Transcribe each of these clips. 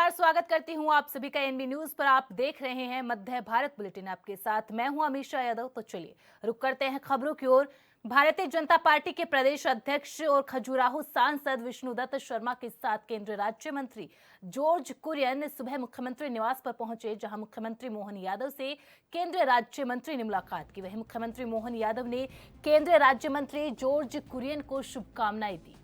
नमस्कार, स्वागत करती हूँ आप सभी का एनबी न्यूज पर। आप देख रहे हैं मध्य भारत बुलेटिन। आपके साथ मैं हूँ अमीषा यादव। तो चलिए रुक करते हैं खबरों की ओर। भारतीय जनता पार्टी के प्रदेश अध्यक्ष और खजुराहो सांसद विष्णुदत्त शर्मा के साथ केंद्रीय राज्य मंत्री जॉर्ज कुरियन सुबह मुख्यमंत्री निवास पर पहुंचे, जहां मुख्यमंत्री मोहन यादव से केंद्रीय राज्य मंत्री ने मुलाकात की। वहीं मुख्यमंत्री मोहन यादव ने केंद्रीय राज्य मंत्री जॉर्ज कुरियन को शुभकामनाएं दी।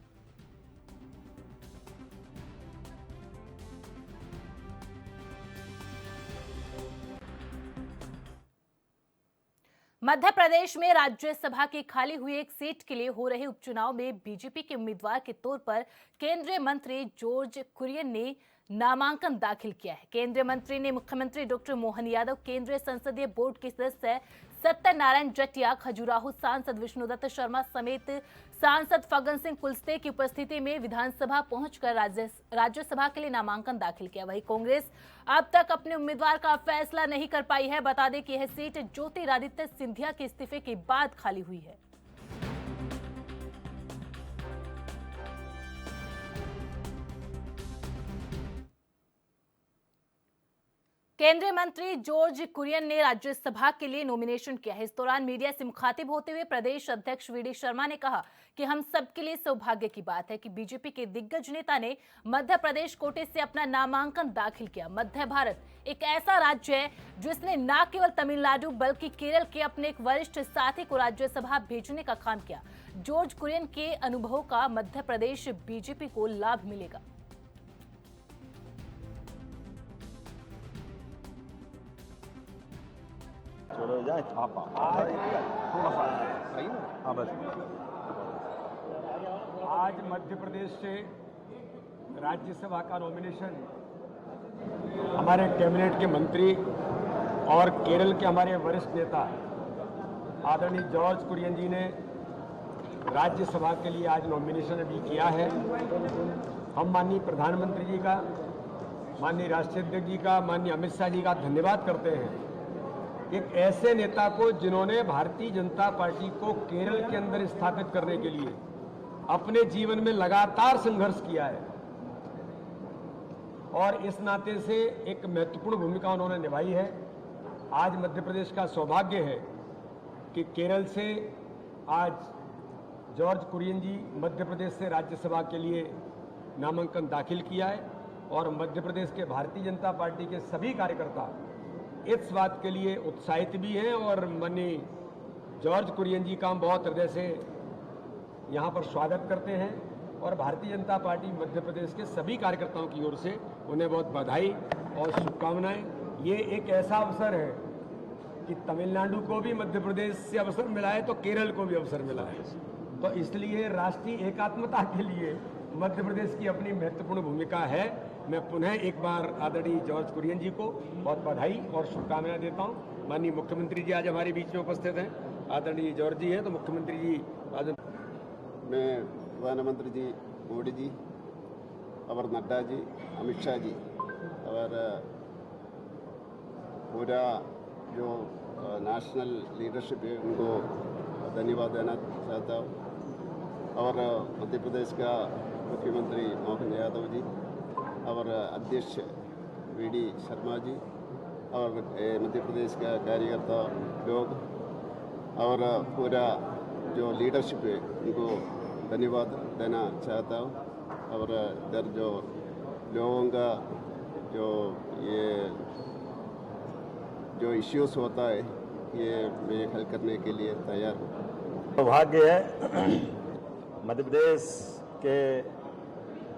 मध्य प्रदेश में राज्यसभा की खाली हुई एक सीट के लिए हो रहे उपचुनाव में बीजेपी के उम्मीदवार के तौर पर केंद्रीय मंत्री जॉर्ज कुरियन ने नामांकन दाखिल किया है। केंद्रीय मंत्री ने मुख्यमंत्री डॉक्टर मोहन यादव, केंद्रीय संसदीय बोर्ड के सदस्य सत्यनारायण जटिया, खजुराहो सांसद विष्णुदत्त शर्मा समेत सांसद फग्गन सिंह कुलस्ते की उपस्थिति में विधानसभा पहुंचकर राज्यसभा के लिए नामांकन दाखिल किया। वहीं कांग्रेस अब तक अपने उम्मीदवार का फैसला नहीं कर पाई है। बता दें कि यह सीट ज्योतिरादित्य सिंधिया के इस्तीफे के बाद खाली हुई है। केंद्रीय मंत्री जॉर्ज कुरियन ने राज्यसभा के लिए नॉमिनेशन किया है। इस दौरान मीडिया से मुखातिब होते हुए प्रदेश अध्यक्ष वीडी शर्मा ने कहा कि हम सबके लिए सौभाग्य की बात है कि बीजेपी के दिग्गज नेता ने मध्य प्रदेश कोटे से अपना नामांकन दाखिल किया। मध्य भारत एक ऐसा राज्य है जिसने न केवल तमिलनाडु बल्कि केरल के अपने एक वरिष्ठ साथी को राज्यसभा भेजने का काम किया। जॉर्ज कुरियन के अनुभवों का मध्य प्रदेश बीजेपी को लाभ मिलेगा। चलो जाए छापा थोड़ा सा सही ना। हाँ बस आज मध्य प्रदेश से राज्यसभा का नॉमिनेशन हमारे कैबिनेट के मंत्री और केरल के हमारे वरिष्ठ नेता आदरणीय जॉर्ज कुरियन जी ने राज्यसभा के लिए आज नॉमिनेशन अभी किया है। हम माननीय प्रधानमंत्री जी का, माननीय राष्ट्रीय अध्यक्ष जी का, माननीय अमित शाह जी का धन्यवाद करते हैं। एक ऐसे नेता को जिन्होंने भारतीय जनता पार्टी को केरल के अंदर स्थापित करने के लिए अपने जीवन में लगातार संघर्ष किया है और इस नाते से एक महत्वपूर्ण भूमिका उन्होंने निभाई है। आज मध्य प्रदेश का सौभाग्य है कि केरल से आज जॉर्ज कुरियन जी मध्य प्रदेश से राज्यसभा के लिए नामांकन दाखिल किया है और मध्य प्रदेश के भारतीय जनता पार्टी के सभी कार्यकर्ता इस बात के लिए उत्साहित भी हैं और माननीय जॉर्ज कुरियन जी का हम बहुत हृदय से यहाँ पर स्वागत करते हैं और भारतीय जनता पार्टी मध्य प्रदेश के सभी कार्यकर्ताओं की ओर से उन्हें बहुत बधाई और शुभकामनाएं। ये एक ऐसा अवसर है कि तमिलनाडु को भी मध्य प्रदेश से अवसर मिला है तो केरल को भी अवसर मिला है, तो इसलिए राष्ट्रीय एकात्मता के लिए मध्य प्रदेश की अपनी महत्वपूर्ण भूमिका है। मैं पुनः एक बार आदरणीय जॉर्ज कुरियन जी को बहुत बधाई और शुभकामनाएं देता हूं। माननीय मुख्यमंत्री जी आज हमारे बीच में उपस्थित हैं। आदरणीय जॉर्ज जी हैं तो मुख्यमंत्री जी आज मैं प्रधानमंत्री जी मोदी जी और नड्डा जी, अमित शाह जी और पूरा जो नेशनल लीडरशिप है उनको धन्यवाद देना चाहता हूँ और मध्य प्रदेश का मुख्यमंत्री मोहन यादव जी और अध्यक्ष वीडी शर्मा जी और मध्य प्रदेश का कार्यकर्ता लोग और पूरा जो लीडरशिप है उनको धन्यवाद देना चाहता हूँ और इधर जो लोगों का जो इश्यूज होता है ये मैं हल करने के लिए तैयार हूँ। सौभाग्य है मध्य प्रदेश के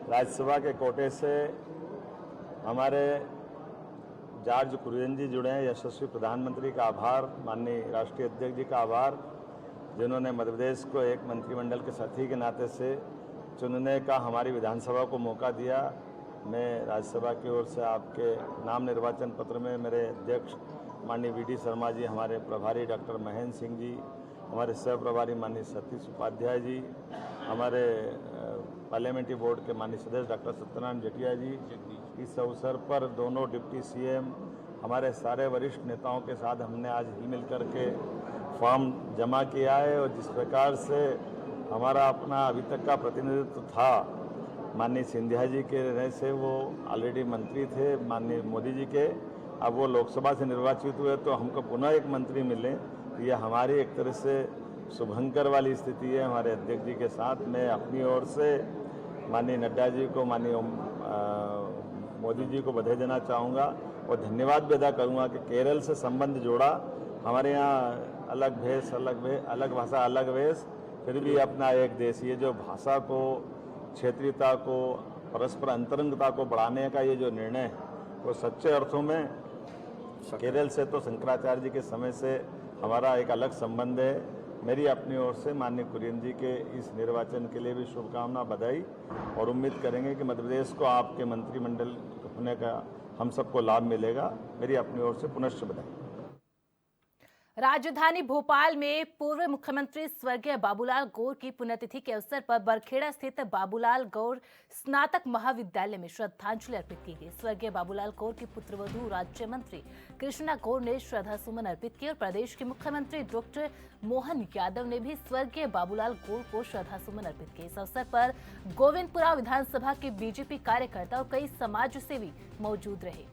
राज्यसभा के कोटे से हमारे जॉर्ज कुरियन जी जुड़े हैं। यशस्वी प्रधानमंत्री का आभार, माननीय राष्ट्रीय अध्यक्ष जी का आभार, जिन्होंने मध्य प्रदेश को एक मंत्रिमंडल के साथी के नाते से चुनने का हमारी विधानसभा को मौका दिया। मैं राज्यसभा की ओर से आपके नाम निर्वाचन पत्र में मेरे अध्यक्ष माननीय वीडी शर्मा जी, हमारे प्रभारी डॉक्टर महेंद्र सिंह जी, हमारे सह प्रभारी माननीय सतीश उपाध्याय जी, हमारे पार्लियामेंट्री बोर्ड के माननीय सदस्य डॉक्टर सत्यनारायण जटिया जी, इस अवसर पर दोनों डिप्टी सीएम, हमारे सारे वरिष्ठ नेताओं के साथ हमने आज हिल मिल करके फॉर्म जमा किया है और जिस प्रकार से हमारा अपना अभी तक का प्रतिनिधित्व था माननीय सिंधिया जी के रहने से, वो ऑलरेडी मंत्री थे माननीय मोदी जी के, अब वो लोकसभा से निर्वाचित हुए तो हमको पुनः एक मंत्री मिले, ये हमारी एक तरह से शुभंकर वाली स्थिति है हमारे अध्यक्ष जी के साथ। मैं अपनी ओर से माननीय नड्डा जी को, माननीय मोदी जी को बधाई देना चाहूँगा और धन्यवाद भी अदा करूँगा कि केरल से संबंध जोड़ा। हमारे यहाँ अलग भेष, अलग भाषा, अलग वेश, फिर भी अपना एक देश। ये जो भाषा को, क्षेत्रीयता को, परस्पर अंतरंगता को बढ़ाने का ये जो निर्णय है, वो सच्चे अर्थों में केरल से तो शंकराचार्य जी के समय से हमारा एक अलग संबंध है। मेरी अपनी ओर से माननीय कुरियन जी के इस निर्वाचन के लिए भी शुभकामना, बधाई, और उम्मीद करेंगे कि मध्य प्रदेश को आपके मंत्रिमंडल होने का हम सबको लाभ मिलेगा। मेरी अपनी ओर से पुनश्च बधाई। राजधानी भोपाल में पूर्व मुख्यमंत्री स्वर्गीय बाबूलाल गौर की पुण्यतिथि के अवसर पर बरखेड़ा स्थित बाबूलाल गौर स्नातक महाविद्यालय में श्रद्धांजलि अर्पित की गई। स्वर्गीय बाबूलाल गौर की पुत्रवधू राज्य मंत्री कृष्णा गौर ने श्रद्धासुमन अर्पित किए और प्रदेश के मुख्यमंत्री डॉक्टर मोहन यादव ने भी स्वर्गीय बाबूलाल गौर को श्रद्धासुमन अर्पित किए। इस अवसर पर गोविंदपुरा विधानसभा के बीजेपी कार्यकर्ता और कई समाज सेवी मौजूद रहे।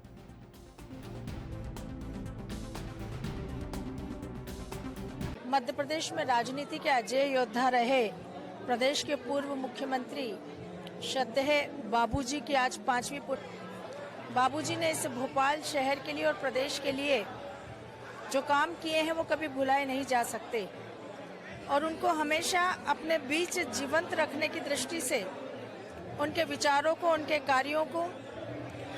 मध्य प्रदेश में राजनीति के अजय योद्धा रहे प्रदेश के पूर्व मुख्यमंत्री श्रद्धेय बाबूजी की आज 5वीं पुण्यतिथि। बाबूजी ने इस भोपाल शहर के लिए और प्रदेश के लिए जो काम किए हैं वो कभी भुलाए नहीं जा सकते और उनको हमेशा अपने बीच जीवंत रखने की दृष्टि से उनके विचारों को, उनके कार्यों को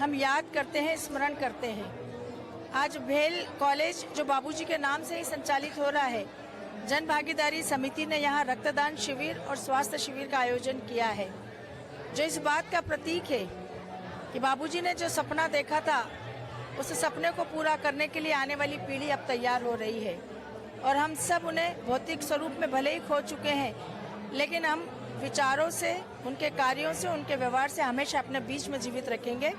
हम याद करते हैं, स्मरण करते हैं। आज भेल कॉलेज जो बाबूजी के नाम से ही संचालित हो रहा है, जन भागीदारी समिति ने यहाँ रक्तदान शिविर और स्वास्थ्य शिविर का आयोजन किया है, जो इस बात का प्रतीक है कि बाबूजी ने जो सपना देखा था उस सपने को पूरा करने के लिए आने वाली पीढ़ी अब तैयार हो रही है और हम सब उन्हें भौतिक स्वरूप में भले ही खो चुके हैं, लेकिन हम विचारों से, उनके कार्यों से, उनके व्यवहार से हमेशा अपने बीच में जीवित रखेंगे।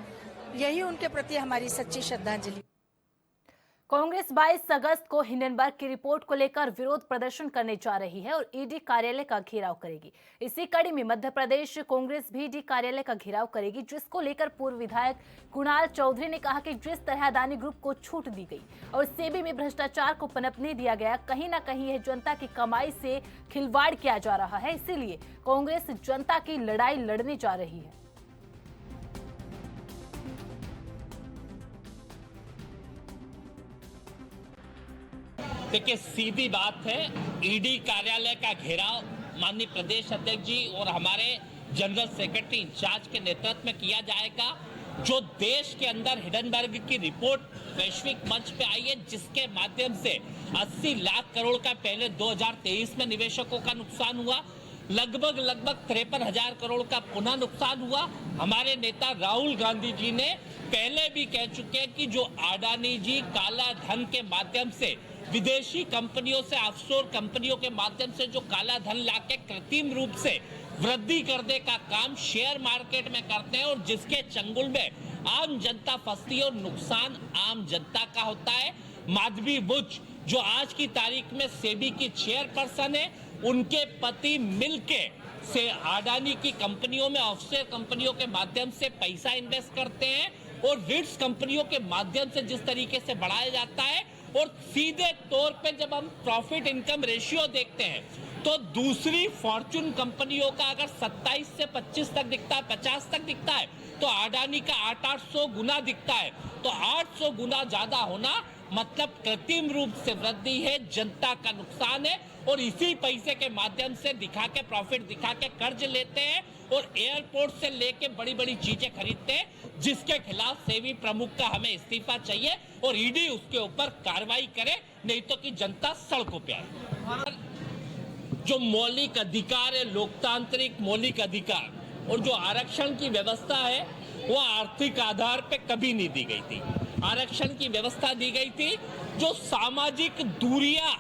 यही उनके प्रति हमारी सच्ची श्रद्धांजलि। कांग्रेस 22 अगस्त को हिंडनबर्ग की रिपोर्ट को लेकर विरोध प्रदर्शन करने जा रही है और ईडी कार्यालय का घेराव करेगी। इसी कड़ी में मध्य प्रदेश कांग्रेस भी ईडी कार्यालय का घेराव करेगी, जिसको लेकर पूर्व विधायक कुणाल चौधरी ने कहा कि जिस तरह अदानी ग्रुप को छूट दी गई और सेबी में भ्रष्टाचार को पनपने दिया गया, कहीं न कहीं यह जनता की कमाई से खिलवाड़ किया जा रहा है। इसीलिए कांग्रेस जनता की लड़ाई लड़ने जा रही है। देखिए, सीधी बात है, ईडी कार्यालय का घेराव माननीय प्रदेश अध्यक्ष जी और हमारे जनरल सेक्रेटरी इंचार्ज के नेतृत्व में किया जाएगा। जो देश के अंदर हिंडनबर्ग की रिपोर्ट वैश्विक मंच पे आई है, जिसके माध्यम से 80 लाख करोड़ का पहले 2023 में निवेशकों का नुकसान हुआ, लगभग 53,000 करोड़ का पुनः नुकसान हुआ। हमारे नेता राहुल गांधी जी ने पहले भी कह चुके हैं कि जो अडानी जी काला धन के माध्यम से, विदेशी कंपनियों से, ऑफशोर कंपनियों के माध्यम से जो काला धन लाके कृत्रिम रूप से वृद्धि करने का काम शेयर मार्केट में करते हैं और जिसके चंगुल में आम जनता फंसती है और नुकसान आम जनता का होता है। माधवी बुच जो आज की तारीख में सेबी की चेयरपर्सन है, उनके पति मिलके से अडानी की कंपनियों में, ऑफशोर कंपनियों के माध्यम से पैसा इन्वेस्ट करते हैं और रिट्स कंपनियों के माध्यम से जिस तरीके से बढ़ाया जाता है। और सीधे तौर पे जब हम प्रॉफिट इनकम रेशियो देखते हैं तो दूसरी फॉर्च्यून कंपनियों का अगर 27 से 25 तक दिखता है, 50 तक दिखता है, तो अडानी का 800 गुना दिखता है। तो 800 गुना ज्यादा होना मतलब कृत्रिम रूप से वृद्धि है, जनता का नुकसान है और इसी पैसे के माध्यम से दिखा के, प्रॉफिट दिखा के कर्ज लेते हैं और एयरपोर्ट से लेके बड़ी बड़ी चीजें खरीदते हैं, जिसके खिलाफ सेबी प्रमुख का हमें इस्तीफा चाहिए और ईडी उसके ऊपर कार्रवाई करे, नहीं तो कि जनता सड़कों पे आए। जो मौलिक अधिकार है, लोकतांत्रिक मौलिक अधिकार और जो आरक्षण की व्यवस्था है, वो आर्थिक आधार पे कभी नहीं दी गई थी। आरक्षण की व्यवस्था दी गई थी जो सामाजिक दूरियां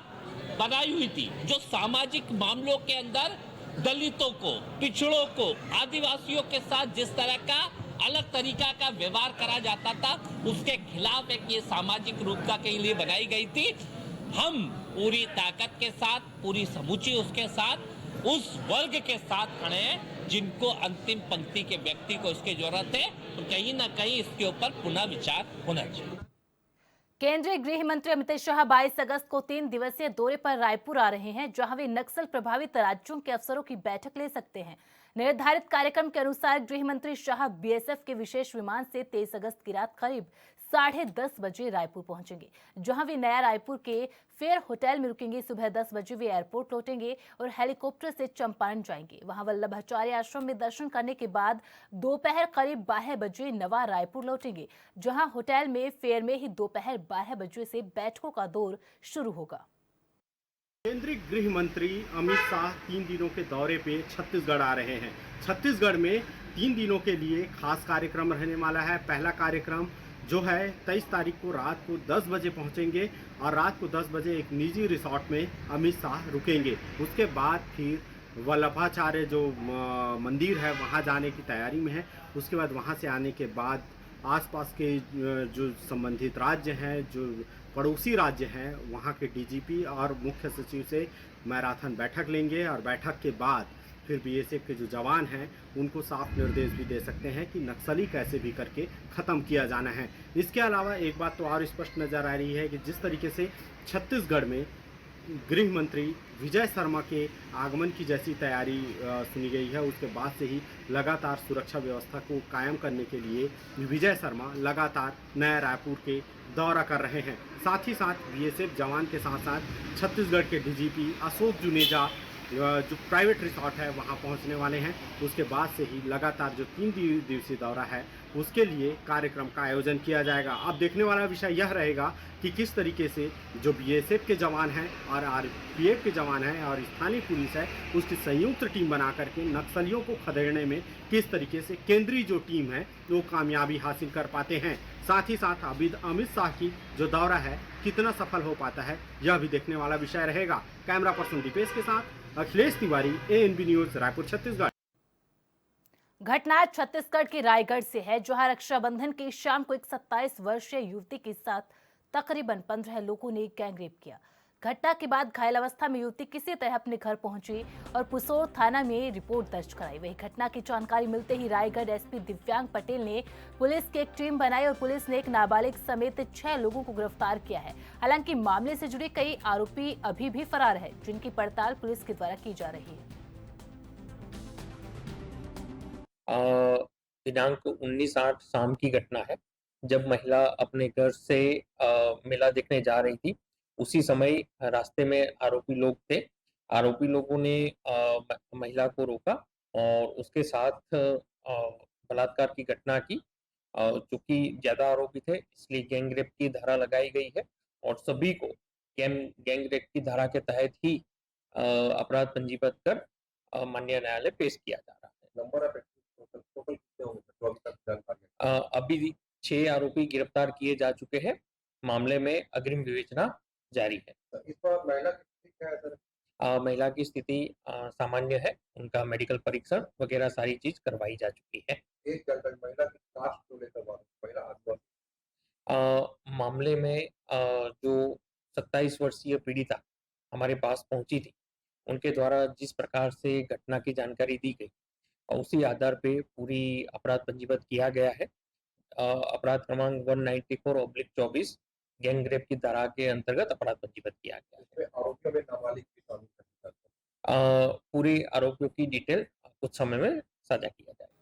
बनाई हुई थी, जो सामाजिक मामलों के अंदर दलितों को, पिछड़ों को, आदिवासियों के साथ जिस तरह का अलग तरीका का व्यवहार करा जाता था, उसके खिलाफ एक ये सामाजिक रूपता के लिए बनाई गई थी। हम पूरी ताकत के साथ, पूरी समूची उसके साथ, उस वर्ग के साथ खड़े हैं जिनको अंतिम पंक्ति के व्यक्ति को इसकी जरूरत है, तो कहीं ना कहीं इसके ऊपर पुनः विचार होना चाहिए। केंद्रीय गृह मंत्री अमित शाह 22 अगस्त को 3 दिवसीय दौरे पर रायपुर आ रहे हैं, जहां वे नक्सल प्रभावित राज्यों के अफसरों की बैठक ले सकते हैं। निर्धारित कार्यक्रम के अनुसार गृह मंत्री शाह बीएसएफ के विशेष विमान से 23 अगस्त की रात करीब 10:30 बजे रायपुर पहुंचेंगे, जहां वे नया रायपुर के फेयर होटल में रुकेंगे। सुबह 10 बजे वे एयरपोर्ट लौटेंगे और हेलीकॉप्टर से चंपारण जाएंगे। वहां वल्लभाचार्य आश्रम में दर्शन करने के बाद दोपहर करीब 12 बजे नवा रायपुर लौटेंगे, जहां होटल में फेयर में ही दोपहर 12 बजे से बैठकों का दौर शुरू होगा। केंद्रीय गृह मंत्री अमित शाह 3 दिनों के दौरे पे छत्तीसगढ़ आ रहे हैं। छत्तीसगढ़ में 3 दिनों के लिए खास कार्यक्रम रहने वाला है। पहला कार्यक्रम जो है 23 तारीख को रात को 10 बजे पहुंचेंगे और रात को 10 बजे एक निजी रिसोर्ट में अमित शाह रुकेंगे। उसके बाद फिर वल्लभाचार्य जो मंदिर है वहां जाने की तैयारी में है। उसके बाद वहां से आने के बाद आसपास के जो संबंधित राज्य हैं, जो पड़ोसी राज्य हैं, वहाँ के डीजीपी और मुख्य सचिव से मैराथन बैठक लेंगे और बैठक के बाद फिर बीएसएफ के जो जवान हैं उनको साफ निर्देश भी दे सकते हैं कि नक्सली कैसे भी करके ख़त्म किया जाना है। इसके अलावा एक बात तो और स्पष्ट नज़र आ रही है कि जिस तरीके से छत्तीसगढ़ में गृह मंत्री विजय शर्मा के आगमन की जैसी तैयारी सुनी गई है, उसके बाद से ही लगातार सुरक्षा व्यवस्था को कायम करने के लिए विजय शर्मा लगातार नया रायपुर के दौरा कर रहे हैं। साथ ही साथ बीएसएफ जवान के साथ साथ छत्तीसगढ़ के डीजीपी अशोक जुनेजा जो प्राइवेट रिसोर्ट है वहां पहुंचने वाले हैं। उसके बाद से ही लगातार जो 3 दिवसीय दौरा है उसके लिए कार्यक्रम का आयोजन किया जाएगा। अब देखने वाला विषय यह रहेगा कि किस तरीके से जो बीएसएफ के जवान हैं और आरपीएफ के जवान हैं और स्थानीय पुलिस है उसकी संयुक्त टीम बना करके नक्सलियों को खदेड़ने में किस तरीके से केंद्रीय जो टीम है वो कामयाबी हासिल कर पाते हैं। साथ ही साथ अमित शाह की जो दौरा है कितना सफल हो पाता है यह भी देखने वाला विषय रहेगा। कैमरा पर्सन दीपेश के साथ अखिलेश तिवारी, एएनबी न्यूज, रायपुर, छत्तीसगढ़। घटना छत्तीसगढ़ के रायगढ़ से है, जहां रक्षाबंधन की शाम को एक 27 वर्षीय युवती के साथ तकरीबन 15 लोगों ने गैंगरेप किया। घटना के बाद घायल अवस्था में युवती किसी तरह अपने घर पहुंची और पुसौर थाना में रिपोर्ट दर्ज कराई। वही घटना की जानकारी मिलते ही रायगढ़ एसपी दिव्यांग पटेल ने पुलिस की एक टीम बनाई और पुलिस ने एक नाबालिग समेत 6 लोगों को गिरफ्तार किया है। हालांकि मामले से जुड़े कई आरोपी अभी भी फरार है, जिनकी पड़ताल पुलिस के द्वारा की जा रही है। दिनांक 19/8 शाम की घटना है, जब महिला अपने घर से मेला देखने जा रही थी। उसी समय रास्ते में आरोपी लोग थे। आरोपी लोगों ने महिला को रोका और उसके साथ बलात्कार की घटना की। चूंकि ज्यादा आरोपी थे इसलिए गैंगरेप की धारा लगाई गई है और सभी को गैंगरेप की धारा के तहत ही अपराध पंजीबद्ध कर माननीय न्यायालय पेश किया जा रहा है। नंबर ऑफ अभी 6 आरोपी गिरफ्तार किए जा चुके हैं। मामले में अग्रिम विवेचना जारी है। इस पर महिला की स्थिति क्या है सर? महिला की स्थिति सामान्य है। उनका मेडिकल परीक्षण वगैरह सारी चीज करवाई जा चुकी है। एक जानकारी, महिला की कास्ट को लेकर महिला आदिवासी मामले में जो 27 वर्षीय पीड़िता हमारे पास पहुंची थी, उनके द्वारा जिस प्रकार से घटना की जानकारी दी गई उसी आधार पे पूरी अपराध पंजीबद्ध किया गया है। अपराध क्रमांक 194/24 गैंगरेप की धारा के अंतर्गत अपराध पंजीबद्ध किया गया है। आरोपियों में नाबालिग भी शामिल है। पूरी आरोपियों की डिटेल कुछ समय में साझा किया जाएगा।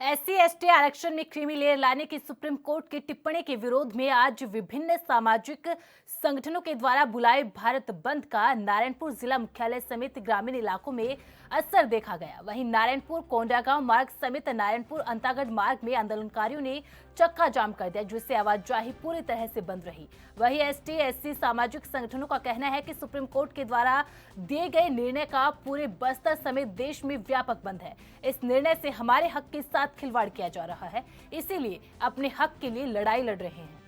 SC/ST आरक्षण में क्रीमी लेयर लाने की सुप्रीम कोर्ट की टिप्पणी के विरोध में आज विभिन्न सामाजिक संगठनों के द्वारा बुलाए भारत बंद का नारायणपुर जिला मुख्यालय समेत ग्रामीण इलाकों में असर देखा गया। वहीं नारायणपुर कोंडागांव मार्ग समेत नारायणपुर अंतागढ़ मार्ग में आंदोलनकारियों ने चक्का जाम कर दिया, जिससे आवाजाही पूरी तरह से बंद रही। वहीं ST/SC सामाजिक संगठनों का कहना है कि सुप्रीम कोर्ट के द्वारा दिए गए निर्णय का पूरे बस्तर समेत देश में व्यापक बंद है। इस निर्णय से हमारे हक के साथ खिलवाड़ किया जा रहा है, इसीलिए अपने हक के लिए लड़ाई लड़ रहे हैं।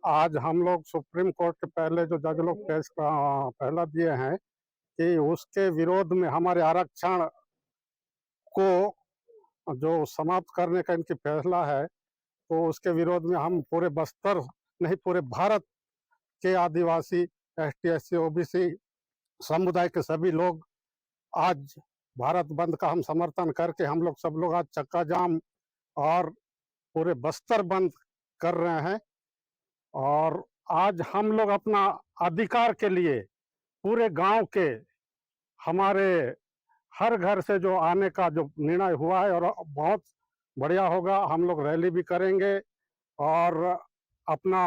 आज हम लोग सुप्रीम कोर्ट के पहले जो जज लोग केस पहला दिए हैं कि उसके विरोध में हमारे आरक्षण को जो समाप्त करने का इनकी फैसला है, तो उसके विरोध में हम पूरे बस्तर नहीं पूरे भारत के आदिवासी, ST, SC, OBC समुदाय के सभी लोग आज भारत बंद का हम समर्थन करके हम लोग सब लोग आज चक्का जाम और पूरे बस्तर बंद कर रहे हैं। और आज हम लोग अपना अधिकार के लिए पूरे गांव के हमारे हर घर से जो आने का जो निर्णय हुआ है और बहुत बढ़िया होगा। हम लोग रैली भी करेंगे और अपना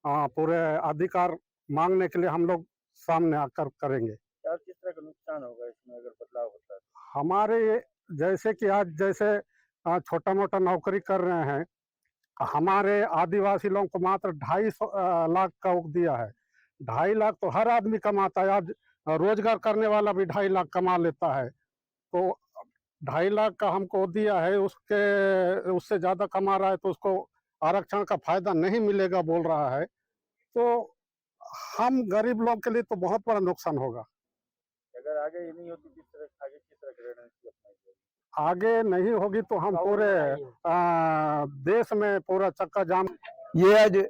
पूरे अधिकार मांगने के लिए हम लोग सामने आकर करेंगे। यार किस तरह का नुकसान होगा इसमें अगर बदलाव होता है? हमारे जैसे कि आज जैसे छोटा मोटा नौकरी कर रहे हैं, हमारे आदिवासी लोगों को मात्र 2.5 लाख का उग दिया है। 2.5 लाख तो हर आदमी कमाता है। आज रोजगार करने वाला भी 2.5 लाख कमा लेता है। तो 2.5 लाख का हमको दिया है, उससे ज्यादा कमा रहा है तो उसको आरक्षण का फायदा नहीं मिलेगा बोल रहा है। तो हम गरीब लोग के लिए तो बहुत बड़ा नुकसान होगा। अगर आगे ये नहीं होती किस तरह की रणनीति अपनाएंगे? आगे नहीं होगी तो हम पूरे देश में पूरा चक्का जाम। ये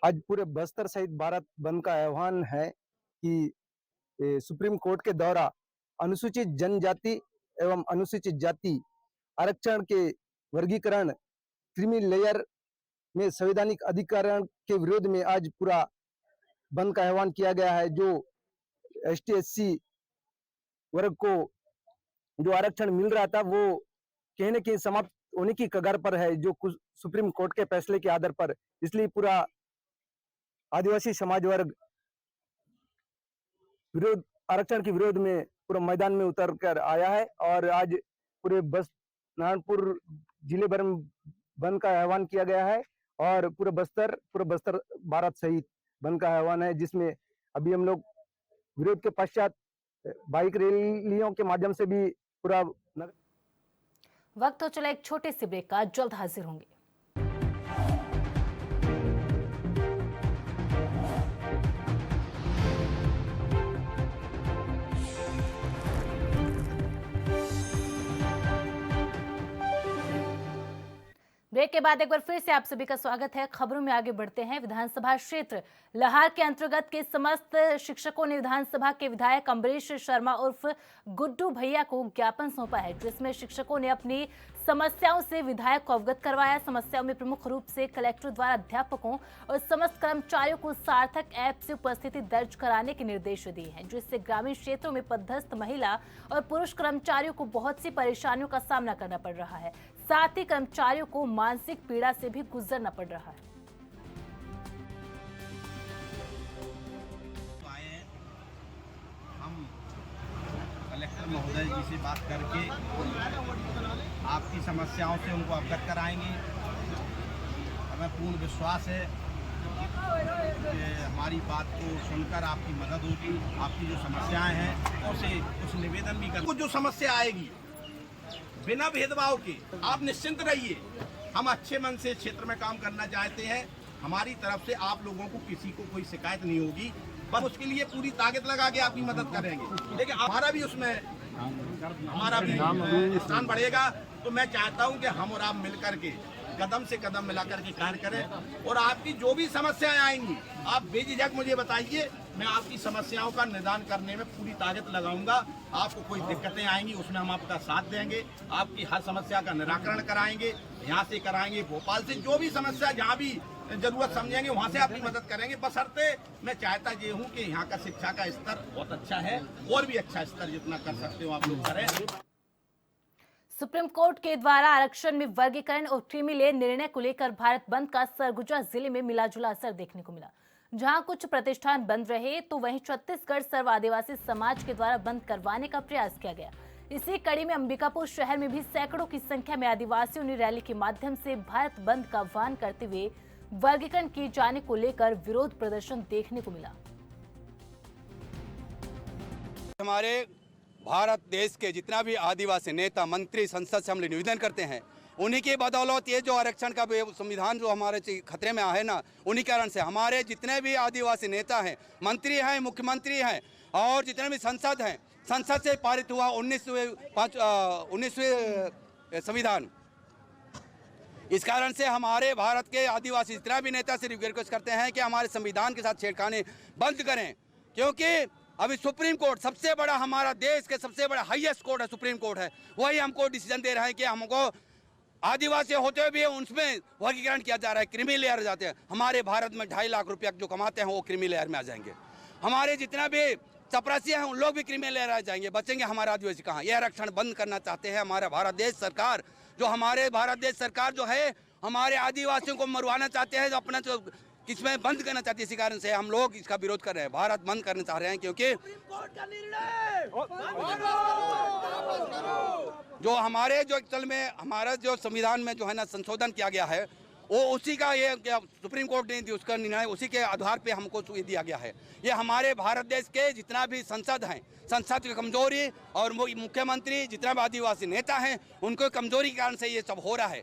आज पूरे बस्तर सहित भारत बंद का आह्वान है कि सुप्रीम कोर्ट के द्वारा अनुसूचित जनजाति एवं अनुसूचित जाति आरक्षण के वर्गीकरण क्रीमी लेयर में संवैधानिक अधिकरण के विरोध में आज पूरा बंद का आह्वान किया गया है। जो ST, SC वर्ग को जो आरक्षण मिल रहा था वो कहीं न कहीं समाप्त होने की कगार पर है, जो सुप्रीम कोर्ट के फैसले के आधार पर। इसलिए पूरा आदिवासी समाज वर्ग विरोध आरक्षण के विरोध में पूरा मैदान में उतर कर आया है और आज पूरे नारायणपुर जिले भर में बंद का आह्वान किया गया है और पूरे बस्तर भारत सहित बंद का आह्वान है, जिसमें अभी हम लोग विरोध के पश्चात बाइक रैलियों के माध्यम से भी पूरा। वक्त तो चला एक छोटे से ब्रेक का, जल्द हाजिर होंगे। ब्रेक के बाद एक बार फिर से आप सभी का स्वागत है। खबरों में आगे बढ़ते हैं। विधानसभा क्षेत्र लहार के अंतर्गत के समस्त शिक्षकों ने विधानसभा के विधायक अम्बरीश शर्मा उर्फ गुड्डू भैया को ज्ञापन सौंपा है, जिसमें शिक्षकों ने अपनी समस्याओं से विधायक को अवगत करवाया। समस्याओं में प्रमुख रूप से कलेक्टर द्वारा अध्यापकों और समस्त कर्मचारियों को सार्थक ऐप से उपस्थिति दर्ज कराने के निर्देश दिए हैं, जिससे ग्रामीण क्षेत्रों में पदस्थ महिला और पुरुष कर्मचारियों को बहुत सी परेशानियों का सामना करना पड़ रहा है। साथ ही कर्मचारियों को मानसिक पीड़ा से भी गुजरना पड़ रहा है। हम कलेक्टर महोदय जी से बात करके आपकी समस्याओं से उनको अवगत कराएंगे। हमें पूर्ण विश्वास है कि हमारी बात को सुनकर आपकी मदद होगी। आपकी जो समस्याएं हैं उसे कुछ निवेदन भी कर, जो समस्या आएगी बिना भेदभाव के आप निश्चिंत रहिए। हम अच्छे मन से क्षेत्र में काम करना चाहते हैं। हमारी तरफ से आप लोगों को किसी को कोई शिकायत नहीं होगी। बस उसके लिए पूरी ताकत लगा के आपकी मदद करेंगे। लेकिन हमारा भी उसमें स्थान बढ़ेगा। तो मैं चाहता हूं कि हम और आप मिलकर के कदम से कदम मिलाकर के कार्य करें और आपकी जो भी समस्याएं आएंगी आप बेझिझक मुझे बताइए। मैं आपकी समस्याओं का निदान करने में पूरी ताकत लगाऊंगा। आपको कोई दिक्कतें आएंगी उसमें हम आपका साथ देंगे। आपकी हर समस्या का निराकरण कराएंगे, यहाँ से कराएंगे, भोपाल से जो भी समस्या जहाँ भी जरूरत समझेंगे वहाँ से आपकी मदद करेंगे। बशर्ते मैं चाहता ये हूँ कि यहाँ का शिक्षा का स्तर बहुत अच्छा है और भी अच्छा स्तर जितना कर सकते हो आप लोग करें। सुप्रीम कोर्ट के द्वारा आरक्षण में वर्गीकरण और क्रीमी लेयर निर्णय को लेकर भारत बंद का सरगुजा जिले में मिलाजुला असर देखने को मिला। जहां कुछ प्रतिष्ठान बंद रहे तो वहीं छत्तीसगढ़ सर्व आदिवासी समाज के द्वारा बंद करवाने का प्रयास किया गया। इसी कड़ी में अंबिकापुर शहर में भी सैकड़ों की संख्या में आदिवासियों ने रैली के माध्यम से भारत बंद का आह्वान करते हुए वर्गीकरण किए जाने को लेकर विरोध प्रदर्शन देखने को मिला। हमारे भारत देश के जितना भी आदिवासी नेता मंत्री संसद से हम निवेदन करते हैं, उन्हीं की बदौलत ये जो आरक्षण का संविधान जो हमारे खतरे में है ना, उन्हीं कारण से हमारे जितने भी आदिवासी नेता हैं, मंत्री हैं, मुख्यमंत्री हैं और जितने भी संसद हैं, संसद से पारित हुआ 19वें संविधान, इस कारण से हमारे भारत के आदिवासी जितना भी नेता सिर्फ रिक्वेस्ट करते हैं कि हमारे संविधान के साथ छेड़खानी बंद करें, क्योंकि अभी सुप्रीम कोर्ट सबसे बड़ा, हमारा देश के सबसे बड़ा हाईएस्ट कोर्ट है, सुप्रीम कोर्ट है, वही हमको डिसीजन दे रहा है कि हमको आदिवासी होते हुए भी उसमें वर्गीकरण किया जा रहा है, क्रीमी लेयर जाते हैं। हमारे भारत में 2.5 लाख रुपया जो कमाते हैं वो क्रीमी लेयर में आ जाएंगे। हमारे जितना भी चपरासी हैं उन लोग भी क्रीमी लेयर आ जाएंगे, बचेंगे हमारे आदिवासी कहाँ। यह आरक्षण बंद करना चाहते हैं हमारा भारत देश सरकार, जो हमारे भारत देश सरकार जो है हमारे आदिवासियों को मरवाना चाहते हैं, जो अपना जो इसमें बंद करना चाहती है। इसी कारण से हम लोग इसका विरोध कर रहे हैं, भारत बंद करना चाह रहे हैं, क्योंकि जो हमारे जो एक्चुअल में हमारा जो संविधान में जो है ना संशोधन किया गया है, वो उसी का ये सुप्रीम कोर्ट ने उसका निर्णय उसी के आधार पे हमको दिया गया है। ये हमारे भारत देश के जितना भी संसद हैं, संसद की कमजोरी और मुख्यमंत्री जितना भी आदिवासी नेता हैं उनको कमजोरी के कारण से ये सब हो रहा है।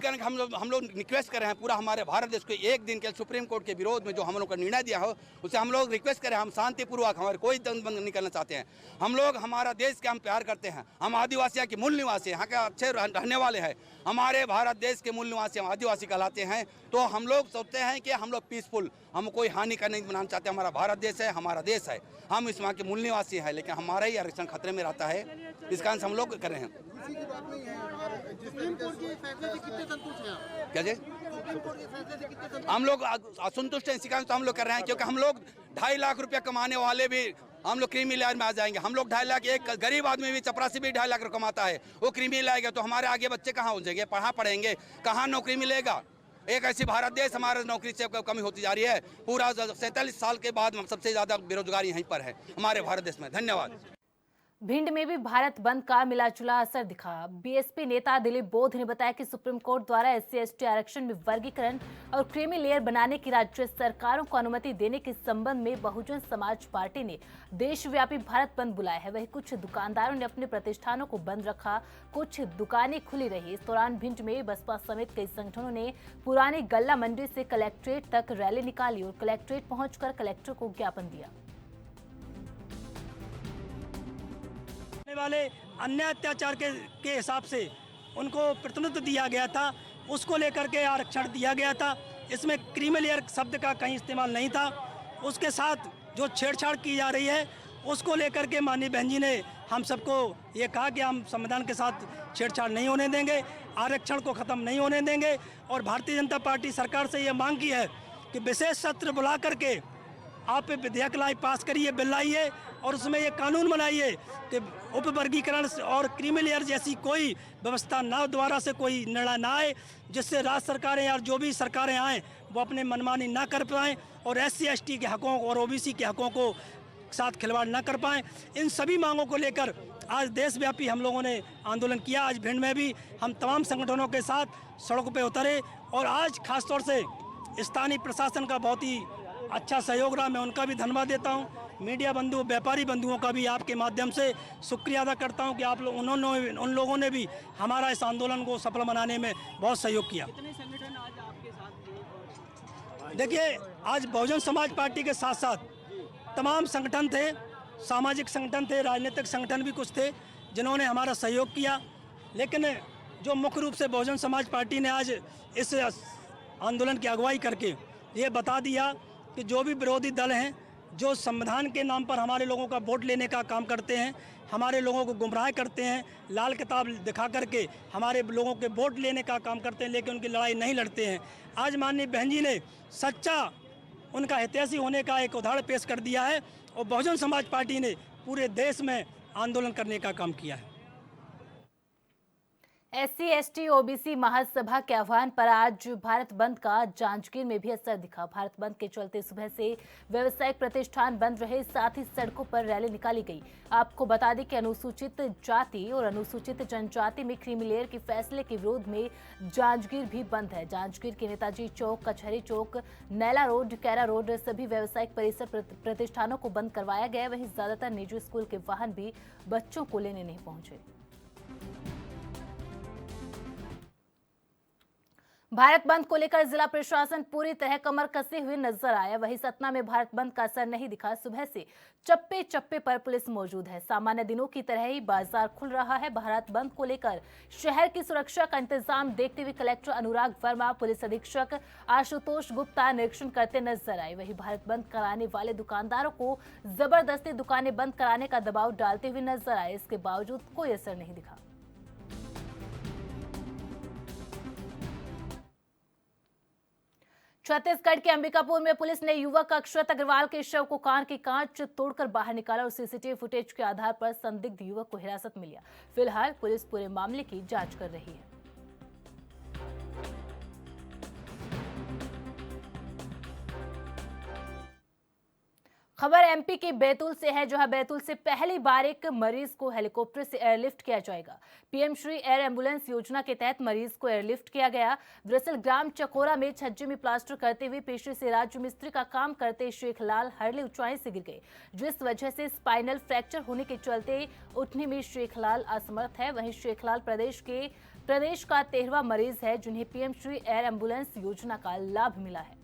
हम लोग रिक्वेस्ट कर रहे हैं पूरा हमारे भारत देश को एक दिन के सुप्रीम कोर्ट के विरोध में जो हम लोग का निर्णय दिया हो उसे हम लोग रिक्वेस्ट करें। हम शांतिपूर्वक, हमारे कोई दंग बंद नहीं करना चाहते हैं। हम लोग हमारा देश के हम प्यार करते हैं, हम आदिवासी के मूल निवासी, यहाँ के अच्छे रहने वाले हैं। हमारे भारत देश के मूल निवासी हम आदिवासी कहलाते हैं, तो हम लोग सोचते हैं कि हम लोग पीसफुल, हम कोई हानि करने नहीं बनाना चाहते। हमारा भारत देश है, हमारा देश है, हम इस वहाँ के मूल निवासी हैं, लेकिन हमारा ही आरक्षण खतरे में रहता है। इस कारण से हम लोग कर रहे हैं। क्या जी? हम लोग असंतुष्ट हैं, इसी कारण से हम लोग कर रहे हैं, क्योंकि हम लोग 2.5 लाख रुपया कमाने वाले भी हम लोग क्रीमी लेयर में आ जाएंगे। हम लोग 2.5 लाख, एक गरीब आदमी भी, चपरासी भी 2.5 लाख कमाता है, वो क्रीमी लाएगा तो हमारे आगे बच्चे कहाँ हो जाएंगे, कहाँ पढ़ेंगे, कहाँ नौकरी मिलेगा। एक ऐसी भारत देश हमारे नौकरी से कमी होती जा रही है। पूरा 47 साल के बाद सबसे ज्यादा बेरोजगारी यहीं पर है हमारे भारत देश में। धन्यवाद। भिंड में भी भारत बंद का मिलाजुला असर दिखा। बीएसपी नेता दिलीप बोध ने बताया कि सुप्रीम कोर्ट द्वारा SC/ST आरक्षण में वर्गीकरण और क्रीमी लेयर बनाने की राज्य सरकारों को अनुमति देने के संबंध में बहुजन समाज पार्टी ने देशव्यापी भारत बंद बुलाया है। वहीं कुछ दुकानदारों ने अपने प्रतिष्ठानों को बंद रखा, कुछ दुकानें खुली रही। इस दौरान भिंड में बसपा समेत कई संगठनों ने पुरानी गल्ला मंडी से कलेक्ट्रेट तक रैली निकाली और कलेक्ट्रेट पहुंचकर कलेक्टर को ज्ञापन दिया। वाले अन्य अत्याचार के हिसाब से उनको प्रतिनिधित्व दिया गया था, उसको लेकर के आरक्षण दिया गया था। इसमें क्रीमी लेयर शब्द का कहीं इस्तेमाल नहीं था। उसके साथ जो छेड़छाड़ की जा रही है उसको लेकर के माननीय बहन जी ने हम सबको ये कहा कि हम संविधान के साथ छेड़छाड़ नहीं होने देंगे, आरक्षण को ख़त्म नहीं होने देंगे। और भारतीय जनता पार्टी सरकार से ये मांग की है कि विशेष सत्र बुला करके आप विधेयक पास करिए, बिल लाइए और उसमें ये कानून बनाइए कि उप वर्गीकरण और क्रीमी लेयर जैसी कोई व्यवस्था ना, दोबारा से कोई निर्णय ना आए, जिससे राज्य सरकारें या जो भी सरकारें आएँ वो अपने मनमानी ना कर पाएँ और SC/ST के हकों और OBC के हकों को साथ खिलवाड़ ना कर पाएँ। इन सभी मांगों को लेकर आज देशव्यापी हम लोगों ने आंदोलन किया। आज भिंड में भी हम तमाम संगठनों के साथ सड़कों पर उतरे और आज खासतौर से स्थानीय प्रशासन का बहुत ही अच्छा सहयोग रहा। मैं उनका भी धन्यवाद देता हूं। मीडिया बंधु, व्यापारी बंधुओं का भी आपके माध्यम से शुक्रिया अदा करता हूं कि आप लोग उन लोगों ने भी हमारा इस आंदोलन को सफल बनाने में बहुत सहयोग किया। कितने संगठन आज आपके साथ थे? देखिए, आज बहुजन समाज पार्टी के साथ साथ तमाम संगठन थे, सामाजिक संगठन थे, राजनीतिक संगठन भी कुछ थे जिन्होंने हमारा सहयोग किया। लेकिन जो मुख्य रूप से बहुजन समाज पार्टी ने आज इस आंदोलन की अगुवाई करके ये बता दिया कि जो भी विरोधी दल हैं, जो संविधान के नाम पर हमारे लोगों का वोट लेने का काम करते हैं, हमारे लोगों को गुमराह करते हैं, लाल किताब दिखा करके हमारे लोगों के वोट लेने का काम करते हैं, लेकिन उनकी लड़ाई नहीं लड़ते हैं। आज माननीय बहन जी ने सच्चा उनका हितैषी होने का एक उदाहरण पेश कर दिया है और बहुजन समाज पार्टी ने पूरे देश में आंदोलन करने का काम किया है। SC/ST OBC महासभा के आह्वान पर आज भारत बंद का जांजगीर में भी असर दिखा। भारत बंद के चलते सुबह से व्यावसायिक प्रतिष्ठान बंद रहे, साथ ही सड़कों पर रैली निकाली गई। आपको बता दें कि अनुसूचित जाति और अनुसूचित जनजाति में क्रीमी लेयर के फैसले के विरोध में जांजगीर भी बंद है। जांजगीर के नेताजी चौक, कचहरी चौक, नैला रोड, कैरा रोड सभी व्यावसायिक परिसर प्रतिष्ठानों को बंद करवाया गया। वहीं ज्यादातर निजी स्कूल के वाहन भी बच्चों को लेने नहीं पहुंचे। भारत बंद को लेकर जिला प्रशासन पूरी तरह कमर कसे हुए नजर आया। वहीं सतना में भारत बंद का असर नहीं दिखा। सुबह से चप्पे चप्पे पर पुलिस मौजूद है। सामान्य दिनों की तरह ही बाजार खुल रहा है। भारत बंद को लेकर शहर की सुरक्षा का इंतजाम देखते हुए कलेक्टर अनुराग वर्मा, पुलिस अधीक्षक आशुतोष गुप्ता निरीक्षण करते नजर आए। वहीं भारत बंद कराने वाले दुकानदारों को जबरदस्ती दुकानें बंद कराने का दबाव डालते हुए नजर आए। इसके बावजूद कोई असर नहीं दिखा। छत्तीसगढ़ के अंबिकापुर में पुलिस ने युवक अक्षत अग्रवाल के शव को कार की कांच तोड़कर बाहर निकाला और सीसीटीवी फुटेज के आधार पर संदिग्ध युवक को हिरासत में लिया। फिलहाल पुलिस पूरे मामले की जांच कर रही है। खबर एमपी के बैतूल से है, जहां बैतूल से पहली बार एक मरीज को हेलीकॉप्टर से एयरलिफ्ट किया जाएगा। पीएम श्री एयर एम्बुलेंस योजना के तहत मरीज को एयरलिफ्ट किया गया। दरअसल ग्राम चकोरा में छज्जे में प्लास्टर करते हुए पेशे से राज्य मिस्त्री का काम करते शेखलाल हरले ऊंचाई से गिर गए, जिस वजह से स्पाइनल फ्रैक्चर होने के चलते उठने में शेखलाल असमर्थ है। वहीं शेखलाल प्रदेश का 13वां मरीज है जिन्हें पीएम श्री एयर एम्बुलेंस योजना का लाभ मिला है।